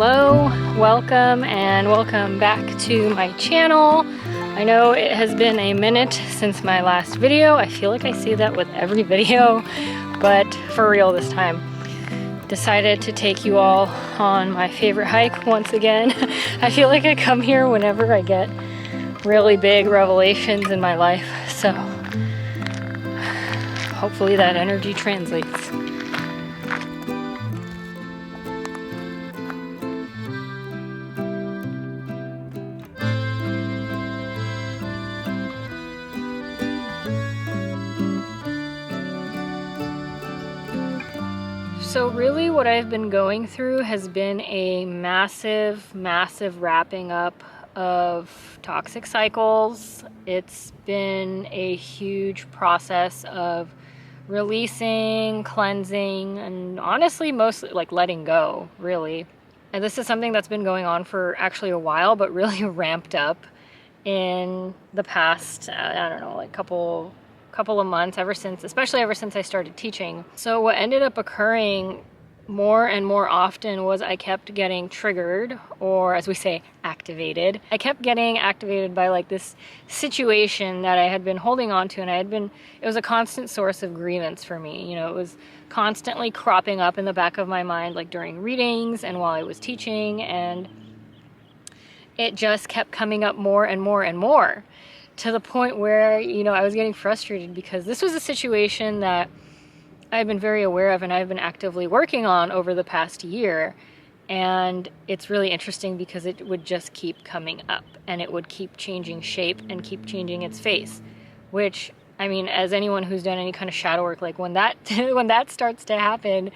Hello, welcome back to my channel. I know it has been a minute since my last video. I feel like I say that with every video, but for real this time. Decided to take you all on my favorite hike once again. I feel like I come here whenever I get really big revelations in my life, so hopefully that energy translates. So really what I've been going through has been a massive wrapping up of toxic cycles. It's been a huge process of releasing, cleansing, and honestly mostly like letting go, really. And this is something that's been going on for actually a while, but really ramped up in the past, I don't know, like couple of months, especially ever since I started teaching. So what ended up occurring more and more often was I kept getting triggered, or as we say, activated. I kept getting activated by like this situation that I had been holding on to, and it was a constant source of grievance for me. You know, it was constantly cropping up in the back of my mind, like during readings and while I was teaching, and it just kept coming up more and more and more, to the point where, you know, I was getting frustrated because this was a situation that I've been very aware of and I've been actively working on over the past year. And it's really interesting because it would just keep coming up and it would keep changing shape and keep changing its face, which, I mean, as anyone who's done any kind of shadow work, like when that when that starts to happen,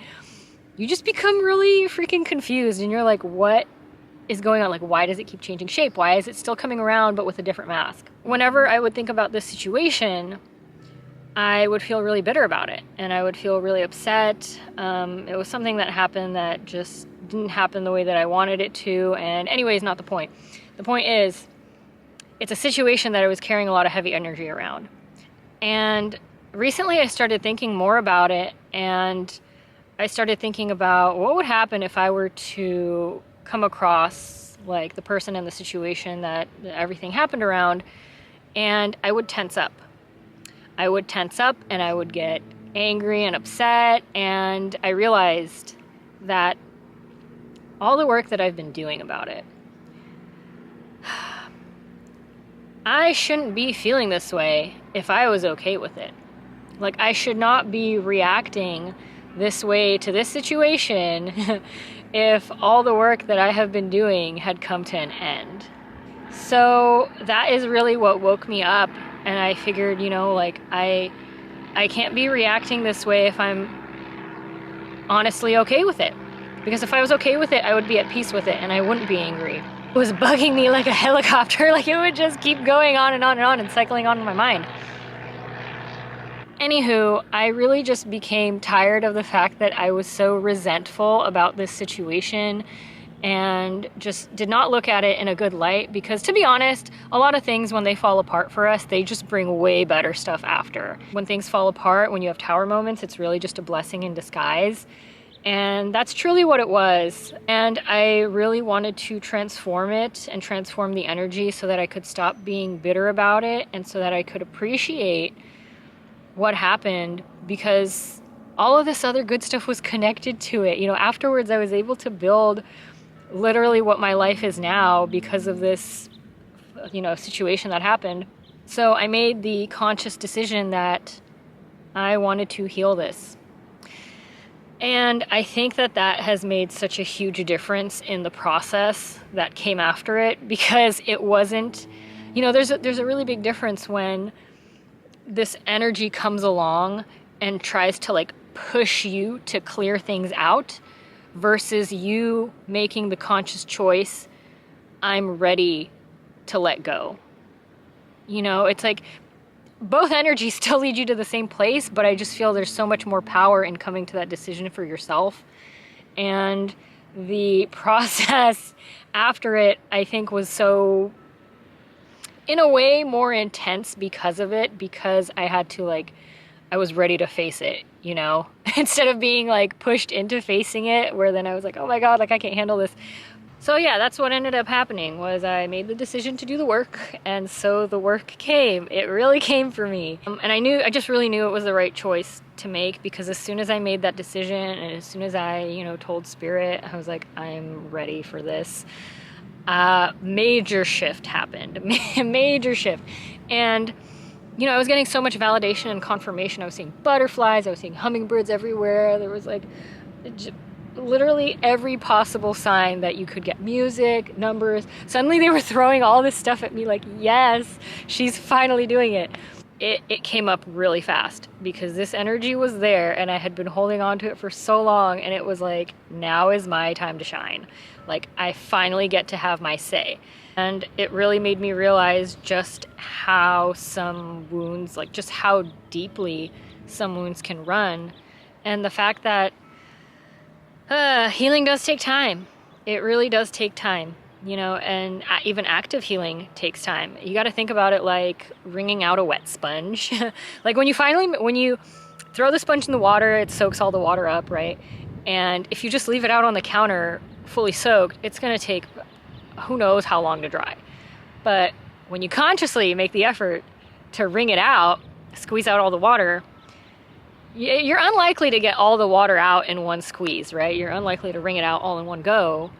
you just become really freaking confused and you're like, what is going on? Like, why does it keep changing shape? Why is it still coming around but with a different mask? Whenever I would think about this situation, I would feel really bitter about it and I would feel really upset. It was something that happened that just didn't happen the way that I wanted it to, and anyways, not the point. The point is, it's a situation that I was carrying a lot of heavy energy around. And recently I started thinking more about it, and I started thinking about what would happen if I were to come across like the person in the situation that everything happened around, and I would tense up. I would tense up and I would get angry and upset, and I realized that all the work that I've been doing about it, I shouldn't be feeling this way if I was okay with it. Like, I should not be reacting this way to this situation if all the work that I have been doing had come to an end. So that is really what woke me up, and I figured, you know, like I can't be reacting this way if I'm honestly okay with it. Because if I was okay with it, I would be at peace with it and I wouldn't be angry. It was bugging me like a helicopter, like it would just keep going on and on and on and cycling on in my mind. Anywho, I really just became tired of the fact that I was so resentful about this situation and just did not look at it in a good light, because to be honest, a lot of things, when they fall apart for us, they just bring way better stuff after. When things fall apart, when you have tower moments, it's really just a blessing in disguise. And that's truly what it was. And I really wanted to transform it and transform the energy so that I could stop being bitter about it and so that I could appreciate what happened, because all of this other good stuff was connected to it. You know, afterwards I was able to build literally what my life is now because of this, you know, situation that happened. So I made the conscious decision that I wanted to heal this. And I think that that has made such a huge difference in the process that came after it, because it wasn't, you know, there's a really big difference when this energy comes along and tries to like push you to clear things out versus you making the conscious choice, I'm ready to let go. You know, it's like both energies still lead you to the same place, but I just feel there's so much more power in coming to that decision for yourself. And the process after it, I think, was so, in a way, more intense because of it, because I had to like I was ready to face it, you know, instead of being like pushed into facing it, where then I was like, oh my God, like I can't handle this. So yeah, that's what ended up happening, was I made the decision to do the work, and so the work came. It really came for me. And I just really knew it was the right choice to make, because as soon as I made that decision and as soon as I, you know, told Spirit, I was like, I'm ready for this. Major shift happened, major shift. And you know, I was getting so much validation and confirmation. I was seeing butterflies, I was seeing hummingbirds everywhere. There was like literally every possible sign that you could get. Music, numbers. Suddenly they were throwing all this stuff at me like, yes, she's finally doing it. It came up really fast because this energy was there and I had been holding on to it for so long, and it was like, now is my time to shine. Like, I finally get to have my say. And it really made me realize just how some wounds, like just how deeply some wounds can run. And the fact that healing does take time. It really does take time, you know, and even active healing takes time. You got to think about it like wringing out a wet sponge. Like when you throw the sponge in the water, it soaks all the water up, right? And if you just leave it out on the counter fully soaked, it's going to take who knows how long to dry. But when you consciously make the effort to wring it out, squeeze out all the water, you're unlikely to get all the water out in one squeeze, right? You're unlikely to wring it out all in one go.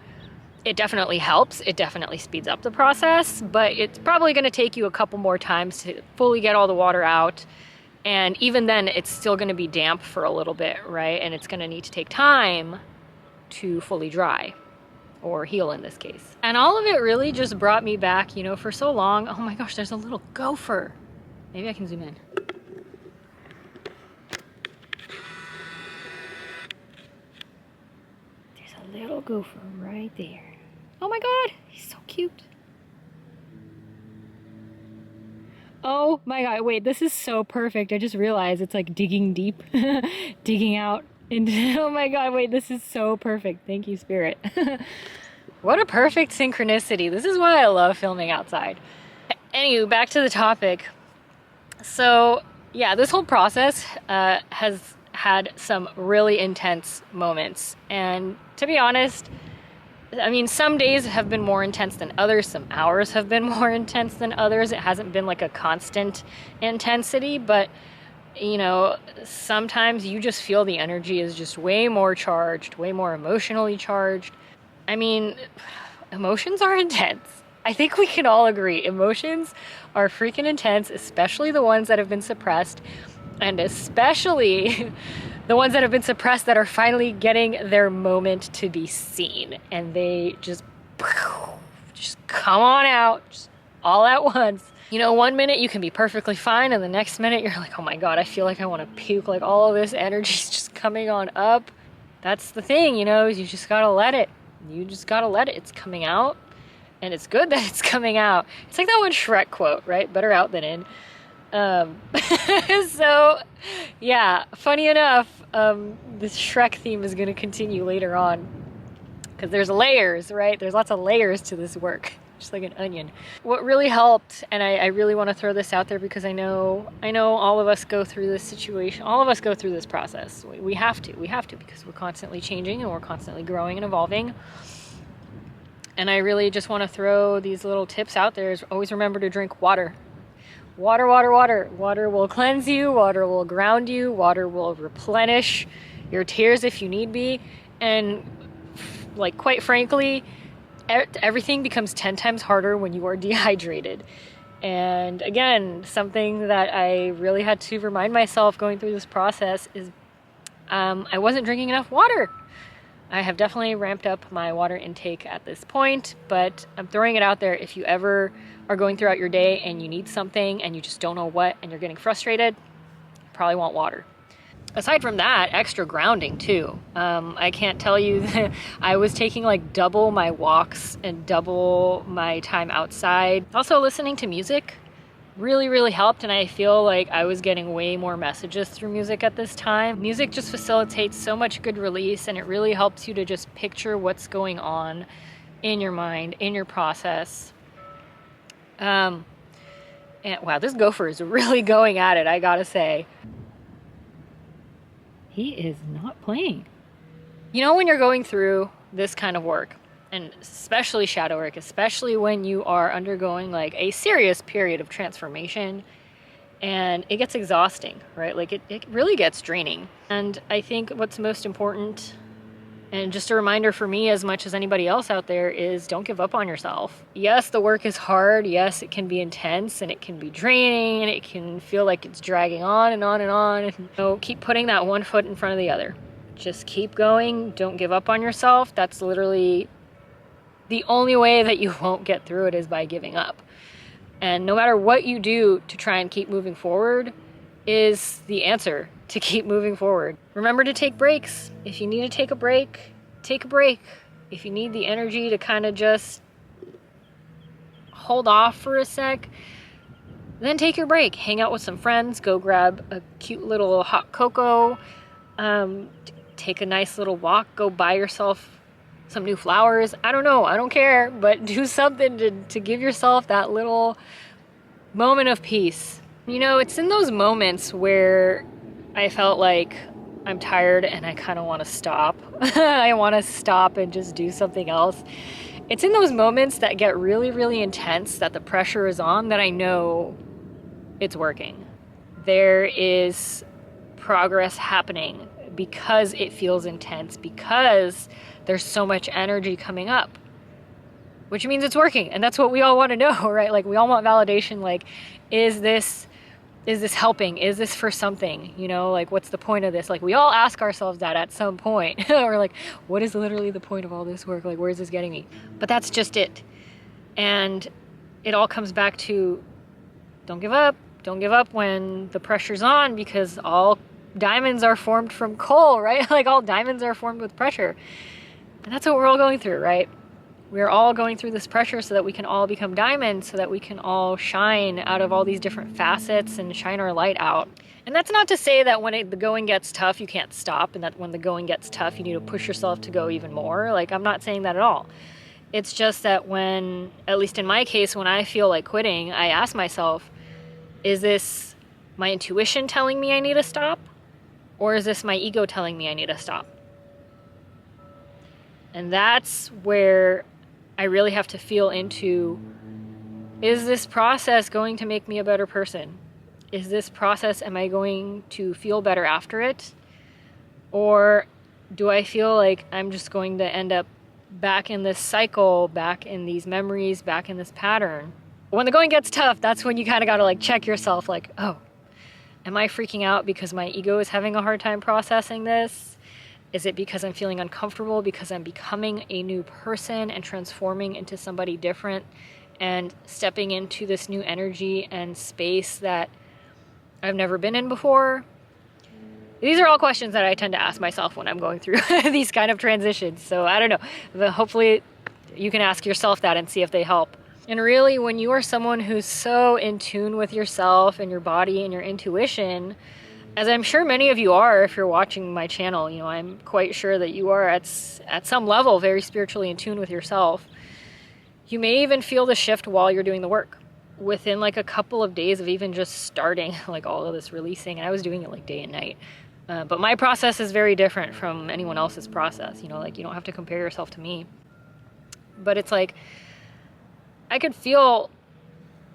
It definitely helps. It definitely speeds up the process, but it's probably going to take you a couple more times to fully get all the water out. And even then, it's still going to be damp for a little bit, right? And it's going to need to take time to fully dry, or heal in this case. And all of it really just brought me back, you know, for so long. Oh my gosh, there's a little gopher. Maybe I can zoom in. There's a little gopher right there. Oh my God, he's so cute. Oh my God, wait, this is so perfect. I just realized it's like digging deep, digging out into, oh my God, wait, this is so perfect. Thank you, Spirit. What a perfect synchronicity. This is why I love filming outside. Anywho, back to the topic. So yeah, this whole process has had some really intense moments. And to be honest, I mean, some days have been more intense than others. Some hours have been more intense than others. It hasn't been like a constant intensity, but you know, sometimes you just feel the energy is just way more charged, way more emotionally charged. I mean, emotions are intense. I think we can all agree. Emotions are freaking intense, especially the ones that have been suppressed, and especially the ones that have been suppressed that are finally getting their moment to be seen. And they just come on out, just all at once. You know, one minute you can be perfectly fine, and the next minute you're like, oh my God, I feel like I want to puke. Like all of this energy is just coming on up. That's the thing, you know, you just gotta let it. You just gotta let it. It's coming out, and it's good that it's coming out. It's like that one Shrek quote, right? Better out than in. So, yeah, funny enough, this Shrek theme is gonna continue later on, because there's layers, right? There's lots of layers to this work. Just like an onion. What really helped, and I really want to throw this out there because I know all of us go through this situation. All of us go through this process. We have to because we're constantly changing and we're constantly growing and evolving. And I really just want to throw these little tips out there. Is always remember to drink water. Water, water, water. Water will cleanse you. Water will ground you. Water will replenish your tears if you need be. And like, quite frankly, everything becomes 10 times harder when you are dehydrated. And again, something that I really had to remind myself going through this process is I wasn't drinking enough water. I have definitely ramped up my water intake at this point, but I'm throwing it out there. If you ever are going throughout your day and you need something and you just don't know what, and you're getting frustrated, you probably want water. Aside from that, extra grounding too. I can't tell you that I was taking like double my walks and double my time outside. Also, listening to music really, really helped, and I feel like I was getting way more messages through music at this time. Music just facilitates so much good release, and it really helps you to just picture what's going on in your mind, in your process. And wow, this gopher is really going at it, I gotta say. He is not playing. You know, when you're going through this kind of work, and especially shadow work, especially when you are undergoing like a serious period of transformation, and it gets exhausting, right? Like it really gets draining. And I think what's most important, and just a reminder for me as much as anybody else out there, is don't give up on yourself. Yes, the work is hard. Yes, it can be intense and it can be draining and it can feel like it's dragging on and on and on. And, keep putting that one foot in front of the other. Just keep going. Don't give up on yourself. That's literally the only way that you won't get through it, is by giving up. And no matter what you do to try and keep moving forward is the answer to keep moving forward. Remember to take breaks. If you need to take a break, take a break. If you need the energy to kind of just hold off for a sec, then take your break. Hang out with some friends, go grab a cute little hot cocoa, take a nice little walk, go buy yourself some new flowers. I don't know, I don't care, but do something to give yourself that little moment of peace. It's in those moments where I felt like I'm tired and I kind of want to stop. I want to stop and just do something else. It's in those moments that get really, really intense, that the pressure is on, that I know it's working. There is progress happening because it feels intense, because there's so much energy coming up, which means it's working. And that's what we all want to know, right? Like, we all want validation. Like, is this helping? Is this for something? Like, what's the point of this? Like, we all ask ourselves that at some point. We're like, what is literally the point of all this work? Like, where is this getting me? But that's just it. And it all comes back to, don't give up. Don't give up when the pressure's on, because all diamonds are formed from coal, right? Like, all diamonds are formed with pressure. And that's what we're all going through, right? We're all going through this pressure so that we can all become diamonds, so that we can all shine out of all these different facets and shine our light out. And that's not to say that when the going gets tough, you can't stop, and that when the going gets tough, you need to push yourself to go even more. Like, I'm not saying that at all. It's just that when, at least in my case, when I feel like quitting, I ask myself, is this my intuition telling me I need to stop? Or is this my ego telling me I need to stop? And that's where I really have to feel into, is this process going to make me a better person? Is this process, am I going to feel better after it? Or do I feel like I'm just going to end up back in this cycle, back in these memories, back in this pattern? When the going gets tough, that's when you kind of got to like check yourself, like, oh, am I freaking out because my ego is having a hard time processing this? Is it because I'm feeling uncomfortable because I'm becoming a new person and transforming into somebody different and stepping into this new energy and space that I've never been in before? These are all questions that I tend to ask myself when I'm going through these kind of transitions. So I don't know, but hopefully you can ask yourself that and see if they help. And really, when you are someone who's so in tune with yourself and your body and your intuition, as I'm sure many of you are if you're watching my channel, I'm quite sure that you are at some level very spiritually in tune with yourself. You may even feel the shift while you're doing the work. Within like a couple of days of even just starting like all of this releasing, and I was doing it like day and night. But my process is very different from anyone else's process. Like, you don't have to compare yourself to me. But it's like, I could feel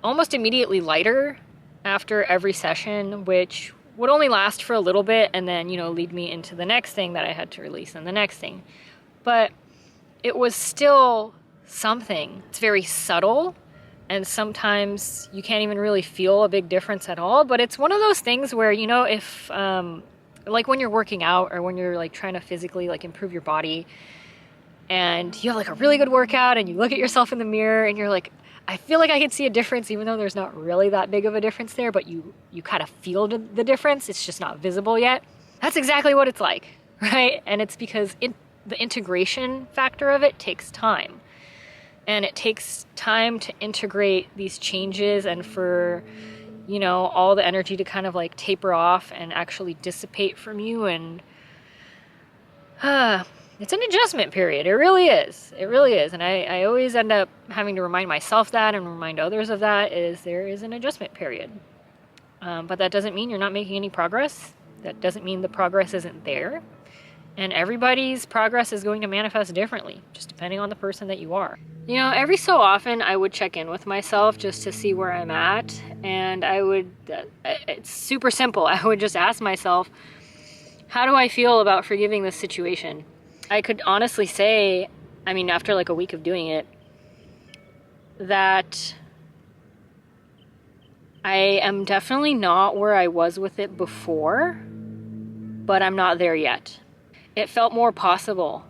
almost immediately lighter after every session, which would only last for a little bit and then, lead me into the next thing that I had to release and the next thing. But it was still something. It's very subtle, and sometimes you can't even really feel a big difference at all. But it's one of those things where, if, like when you're working out or when you're like trying to physically like improve your body and you have like a really good workout and you look at yourself in the mirror and you're like, I feel like I can see a difference, even though there's not really that big of a difference there, but you kind of feel the difference. It's just not visible yet. That's exactly what it's like, right? And it's because the integration factor of it takes time. And it takes time to integrate these changes and for, all the energy to kind of like taper off and actually dissipate from you. And it's an adjustment period. It really is. It really is. And I always end up having to remind myself that and remind others of that, is there is an adjustment period. But that doesn't mean you're not making any progress. That doesn't mean the progress isn't there. And everybody's progress is going to manifest differently, just depending on the person that you are. You know, every so often I would check in with myself just to see where I'm at. And it's super simple. I would just ask myself, how do I feel about forgiving this situation? I could honestly say, I mean, after like a week of doing it, that I am definitely not where I was with it before, but I'm not there yet. It felt more possible,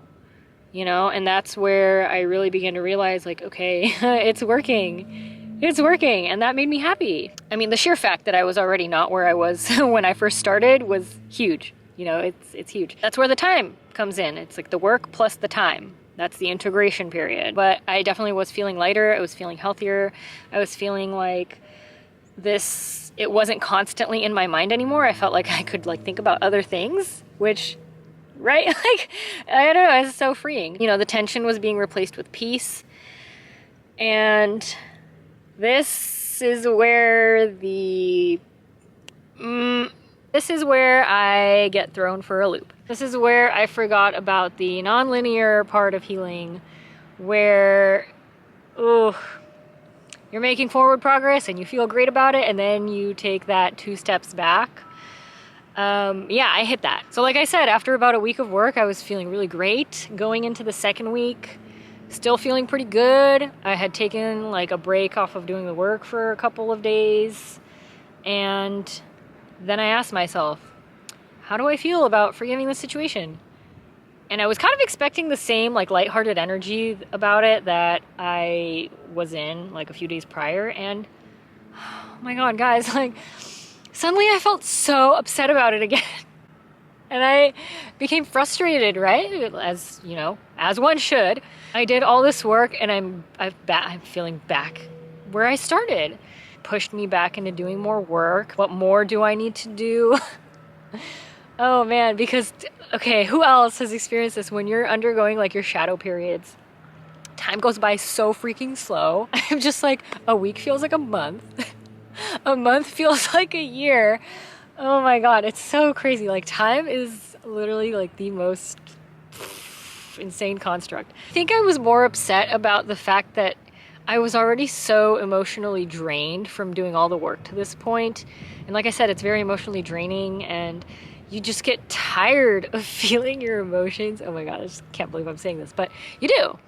you know, and that's where I really began to realize, like, okay, it's working. It's working, and that made me happy. I mean, the sheer fact that I was already not where I was when I first started was huge. You know, it's huge. That's where the time comes in. It's like the work plus the time. That's the integration period. But I definitely was feeling lighter. I was feeling healthier. I was feeling like it wasn't constantly in my mind anymore. I felt like I could like think about other things, which, right? Like, I don't know, it's so freeing. You know, the tension was being replaced with peace. And this is where I get thrown for a loop. This is where I forgot about the non-linear part of healing, where, you're making forward progress and you feel great about it, and then you take that 2 steps back. Yeah, I hit that. So like I said, after about a week of work, I was feeling really great. Going into the second week, still feeling pretty good. I had taken like a break off of doing the work for a couple of days. And then I asked myself, how do I feel about forgiving this situation? And I was kind of expecting the same like lighthearted energy about it that I was in like a few days prior. And oh my God, guys, like suddenly I felt so upset about it again. And I became frustrated, right? As you know, as one should. I did all this work and I'm feeling back where I started. Pushed me back into doing more work. What more do I need to do? Oh man, because, okay, who else has experienced this when you're undergoing like your shadow periods? Time goes by so freaking slow. I'm just like, a week feels like a month. A month feels like a year. Oh my God, it's so crazy. Like time is literally like the most insane construct. I think I was more upset about the fact that I was already so emotionally drained from doing all the work to this point. And like I said, it's very emotionally draining and you just get tired of feeling your emotions. Oh my God, I just can't believe I'm saying this, but you do.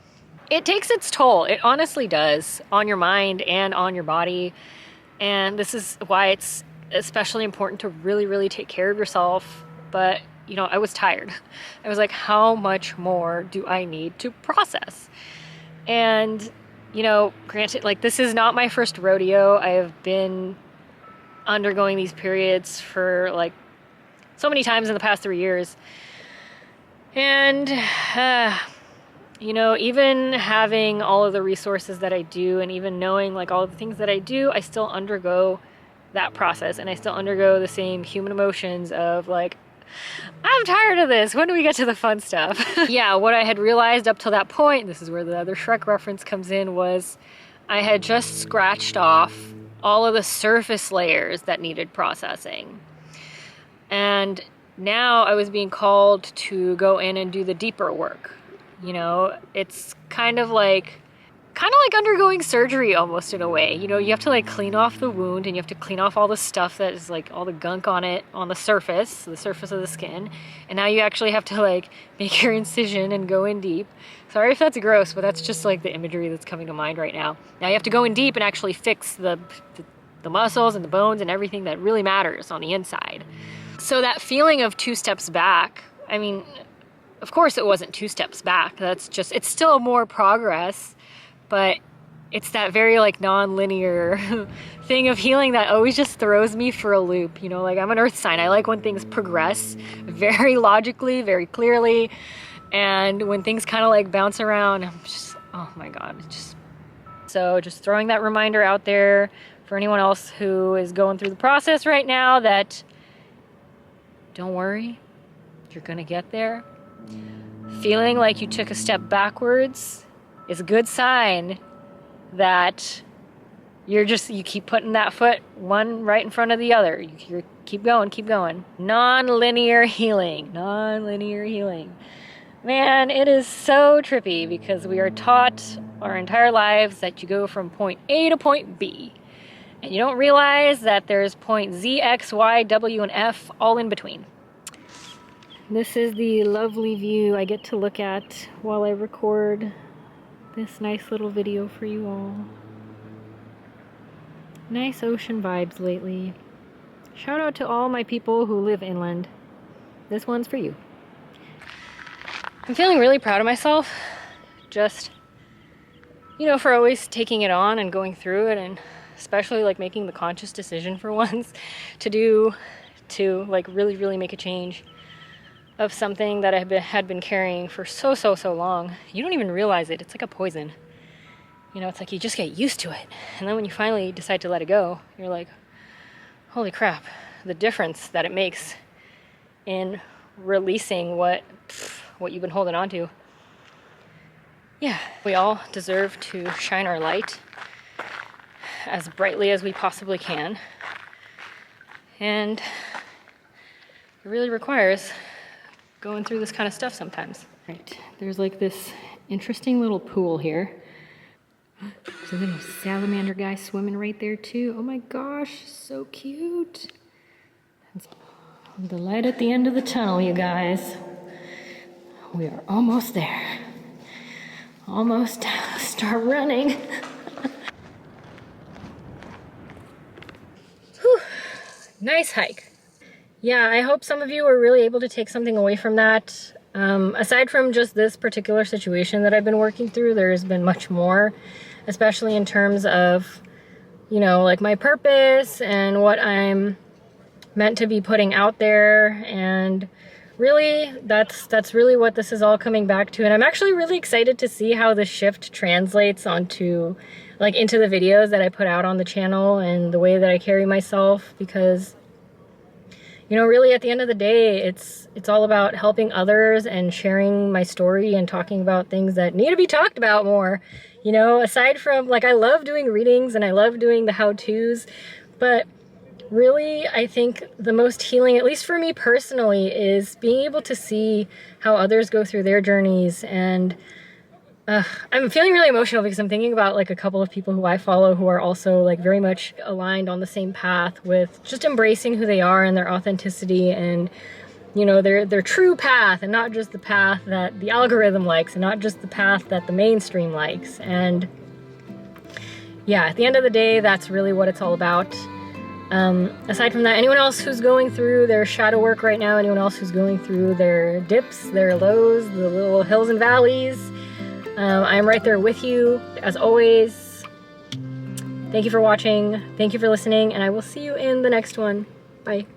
It takes its toll. It honestly does on your mind and on your body. And this is why it's especially important to really, really take care of yourself. But, you know, I was tired. I was like, how much more do I need to process? And, you know, granted, like this is not my first rodeo. I have been undergoing these periods for like so many times in the past 3 years. And, you know, even having all of the resources that I do and even knowing like all of the things that I do, I still undergo that process and I still undergo the same human emotions of like, I'm tired of this. When do we get to the fun stuff? Yeah, what I had realized up till that point, this is where the other Shrek reference comes in, was I had just scratched off all of the surface layers that needed processing. And now I was being called to go in and do the deeper work. You know, it's kind of like undergoing surgery almost in a way. You know, you have to like clean off the wound and you have to clean off all the stuff that is like all the gunk on it, on the surface of the skin. And now you actually have to like make your incision and go in deep. Sorry if that's gross, but that's just like the imagery that's coming to mind right now. Now you have to go in deep and actually fix the muscles and the bones and everything that really matters on the inside. So that feeling of 2 steps back, I mean, of course it wasn't 2 steps back. It's still more progress, but it's that very like non-linear thing of healing that always just throws me for a loop. You know, like I'm an earth sign. I like when things progress very logically, very clearly. And when things kind of like bounce around, I'm just, oh my God. So just throwing that reminder out there for anyone else who is going through the process right now that don't worry, you're gonna get there. Feeling like you took a step backwards is a good sign that you keep putting that foot one right in front of the other. You keep going, keep going. Non-linear healing, non-linear healing. Man, it is so trippy because we are taught our entire lives that you go from point A to point B. And you don't realize that there's point Z, X, Y, W, and F all in between. This is the lovely view I get to look at while I record this nice little video for you all. Nice ocean vibes lately. Shout out to all my people who live inland. This one's for you. I'm feeling really proud of myself. Just, you know, for always taking it on and going through it, and especially like making the conscious decision for once to like really make a change of something that I had been carrying for so long. You don't even realize it. It's like a poison. You know, it's like you just get used to it. And then when you finally decide to let it go, you're like, holy crap, the difference that it makes in releasing what you've been holding on to. Yeah, we all deserve to shine our light as brightly as we possibly can. And it really requires going through this kind of stuff sometimes. Right, there's like this interesting little pool here. There's a little salamander guy swimming right there too. Oh my gosh, so cute. The light at the end of the tunnel, you guys. We are almost there. Almost. Start running. Whew. Nice hike. Yeah, I hope some of you were really able to take something away from that. Aside from just this particular situation that I've been working through, there's been much more, especially in terms of, you know, like my purpose and what I'm meant to be putting out there. And really, that's really what this is all coming back to. And I'm actually really excited to see how the shift translates onto, like, into the videos that I put out on the channel and the way that I carry myself, because, you know, really at the end of the day, it's all about helping others and sharing my story and talking about things that need to be talked about more. You know, aside from, like, I love doing readings and I love doing the how-tos, but really, I think the most healing, at least for me personally, is being able to see how others go through their journeys. And I'm feeling really emotional because I'm thinking about like a couple of people who I follow who are also like very much aligned on the same path with just embracing who they are and their authenticity and, you know, their true path, and not just the path that the algorithm likes and not just the path that the mainstream likes. And yeah, at the end of the day, that's really what it's all about. Aside from that, anyone else who's going through their shadow work right now, anyone else who's going through their dips, their lows, the little hills and valleys, I'm right there with you. As always, thank you for watching, thank you for listening, and I will see you in the next one. Bye.